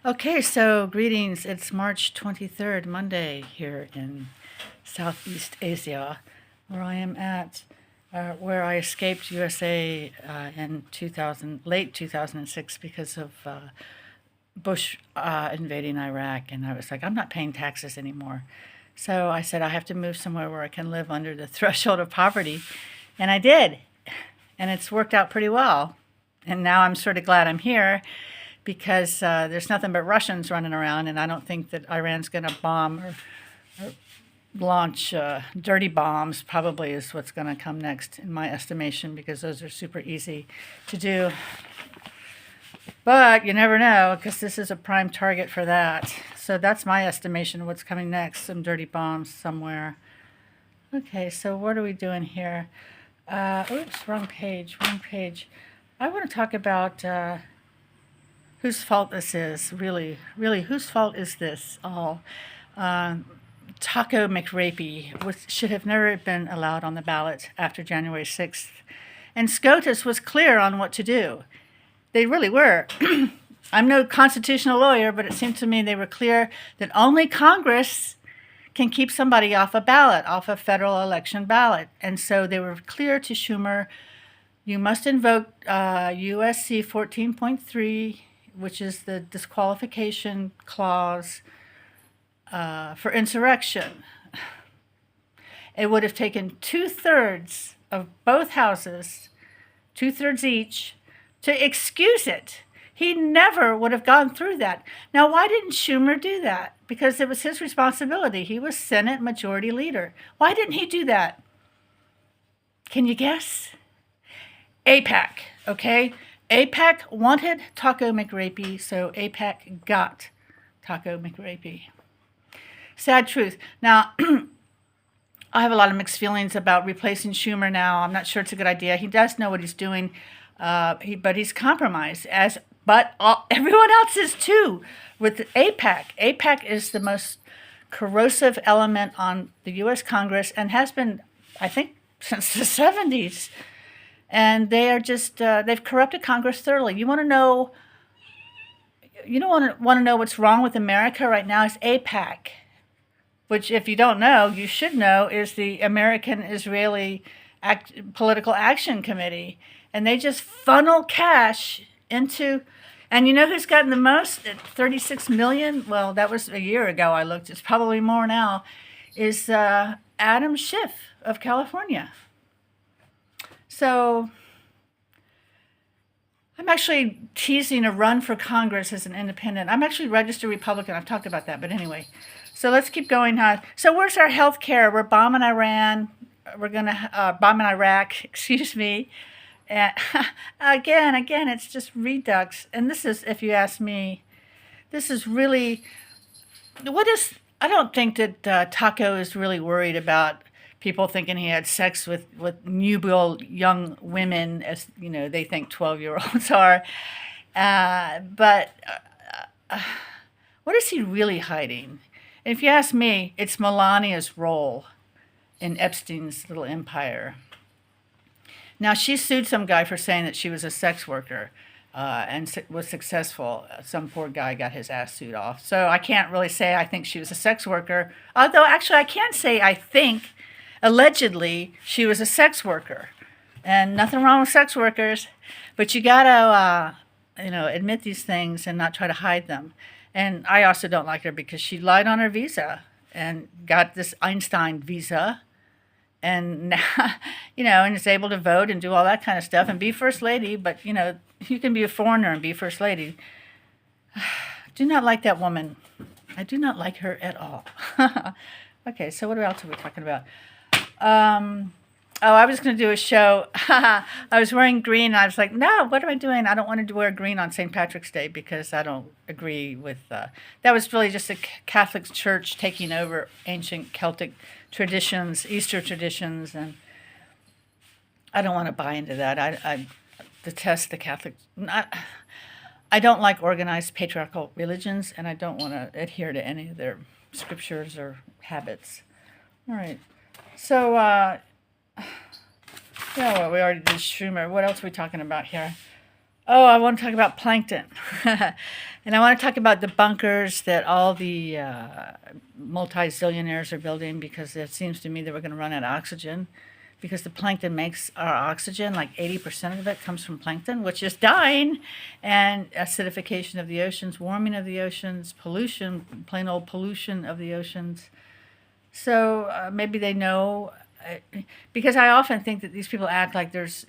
Okay, so greetings. It's March 23rd, Monday, here in Southeast Asia, where I am at, where I escaped USA in late 2006 because of Bush invading Iraq. And I was like, I'm not paying taxes anymore. So I said, I have to move somewhere where I can live under the threshold of poverty. And I did. And it's worked out pretty well. And now I'm sort of glad I'm here because there's nothing but Russians running around, and I don't think that Iran's going to bomb or launch dirty bombs, probably is what's going to come next, in my estimation, because those are super easy to do. But you never know, because this is a prime target for that. So that's my estimation of what's coming next, some dirty bombs somewhere. Okay, so what are we doing here? Oops, wrong page. I want to talk about whose fault this is, really, whose fault is this all? Taco McRapey should have never been allowed on the ballot after January 6th. And SCOTUS was clear on what to do. They really were. I'm no constitutional lawyer, but it seemed to me they were clear that only Congress can keep somebody off a ballot, off a federal election ballot. And so they were clear to Schumer, you must invoke USC 14.3, which is the disqualification clause for insurrection. It would have taken 2/3 of both houses, 2/3 each, to excuse it. He never would have gone through that. Now, why didn't Schumer do that? Because it was his responsibility. He was Senate Majority Leader. Why didn't he do that? Can you guess? AIPAC, okay? AIPAC wanted Taco McRapey, so AIPAC got Taco McRapey. Sad truth. Now, I have a lot of mixed feelings about replacing Schumer now. I'm not sure it's a good idea. He does know what he's doing, but he's compromised, everyone else is too with AIPAC. AIPAC is the most corrosive element on the U.S. Congress and has been, I think, since the 70s. And they are just, they've corrupted Congress thoroughly. You don't want to know what's wrong with America right now is AIPAC, which, if you don't know, you should know, is the American-Israeli Political Action Committee. And they just funnel cash into, and you know who's gotten the most? At 36 million? Well, that was a year ago I looked. It's probably more now, is Adam Schiff of California. So I'm actually teasing a run for Congress as an independent. I'm actually registered Republican. I've talked about that, but anyway. So let's keep going. So where's our health care? We're bombing Iran. We're going to bomb in Iraq, excuse me. Again, it's just redux. And this is, if you ask me, this is really, I don't think that Taco is really worried about people thinking he had sex with nubile young women, as you know, they think 12-year-olds are. But what is he really hiding? And if you ask me, it's Melania's role in Epstein's little empire. Now, she sued some guy for saying that she was a sex worker and was successful. Some poor guy got his ass sued off. So I can't really say I think she was a sex worker. Although, actually, I can say I think, allegedly, she was a sex worker. And nothing wrong with sex workers, but you gotta, admit these things and not try to hide them. And I also don't like her because she lied on her visa and got this Einstein visa. And now, and is able to vote and do all that kind of stuff and be first lady. But, you can be a foreigner and be first lady. I do not like that woman. I do not like her at all. Okay, so what else are we talking about? I was going to do a show. I was wearing green, and I was like, no, what am I doing? I don't want to wear green on St. Patrick's Day because I don't agree with that was really just a Catholic Church taking over ancient Celtic traditions, Easter traditions, and I don't want to buy into that. I detest the Catholic. I don't like organized patriarchal religions, and I don't want to adhere to any of their scriptures or habits. All right. So, we already did Schumer. What else are we talking about here? Oh, I want to talk about plankton. And I want to talk about the bunkers that all the multi-zillionaires are building, because it seems to me that we're going to run out of oxygen, because the plankton makes our oxygen. Like 80% of it comes from plankton, which is dying, and acidification of the oceans, warming of the oceans, pollution, plain old pollution of the oceans. So maybe they know, because I often think that these people act like there's,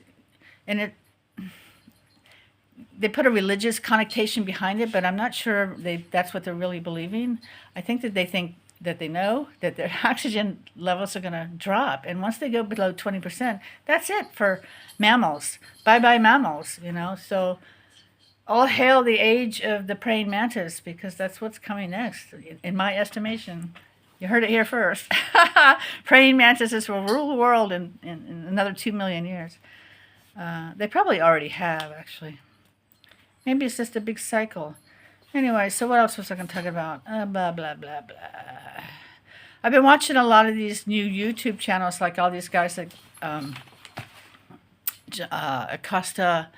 and they put a religious connotation behind it, but I'm not sure that's what they're really believing. I think that they think that they know that their oxygen levels are going to drop, and once they go below 20%, that's it for mammals. Bye bye mammals, you know. So all hail the age of the praying mantis, because that's what's coming next, in my estimation. You heard it here first. Praying mantises will rule the world in another 2 million years. They probably already have, actually. Maybe it's just a big cycle. Anyway, so what else was I going to talk about? Blah, blah, blah, blah. I've been watching a lot of these new YouTube channels, like all these guys like Acosta,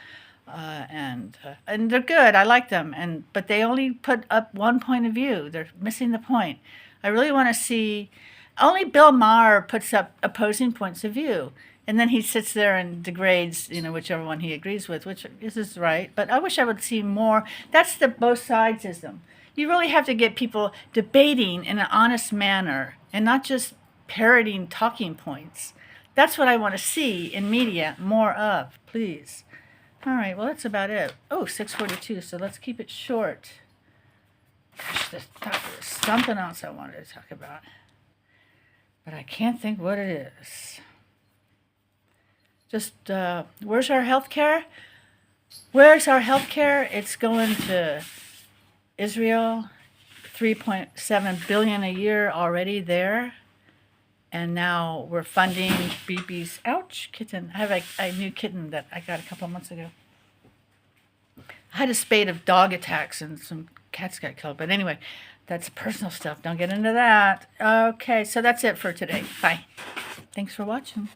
and they're good. I like them, but they only put up one point of view. They're missing the point. I really want to see. Only Bill Maher puts up opposing points of view, and then he sits there and degrades, whichever one he agrees with, which is right. But I wish I would see more. That's the both sidesism. You really have to get people debating in an honest manner and not just parroting talking points. That's what I want to see in media more of, please. All right, well, that's about it. Oh, 6:42, so let's keep it short. Gosh, there's something else I wanted to talk about, but I can't think what it is. Just, where's our health care? Where's our health care? It's going to Israel, $3.7 billion a year already there. And now we're funding BB's, ouch, kitten. I have a new kitten that I got a couple of months ago. I had a spate of dog attacks and some cats got killed. But anyway, that's personal stuff. Don't get into that. Okay, so that's it for today. Bye. Thanks for watching.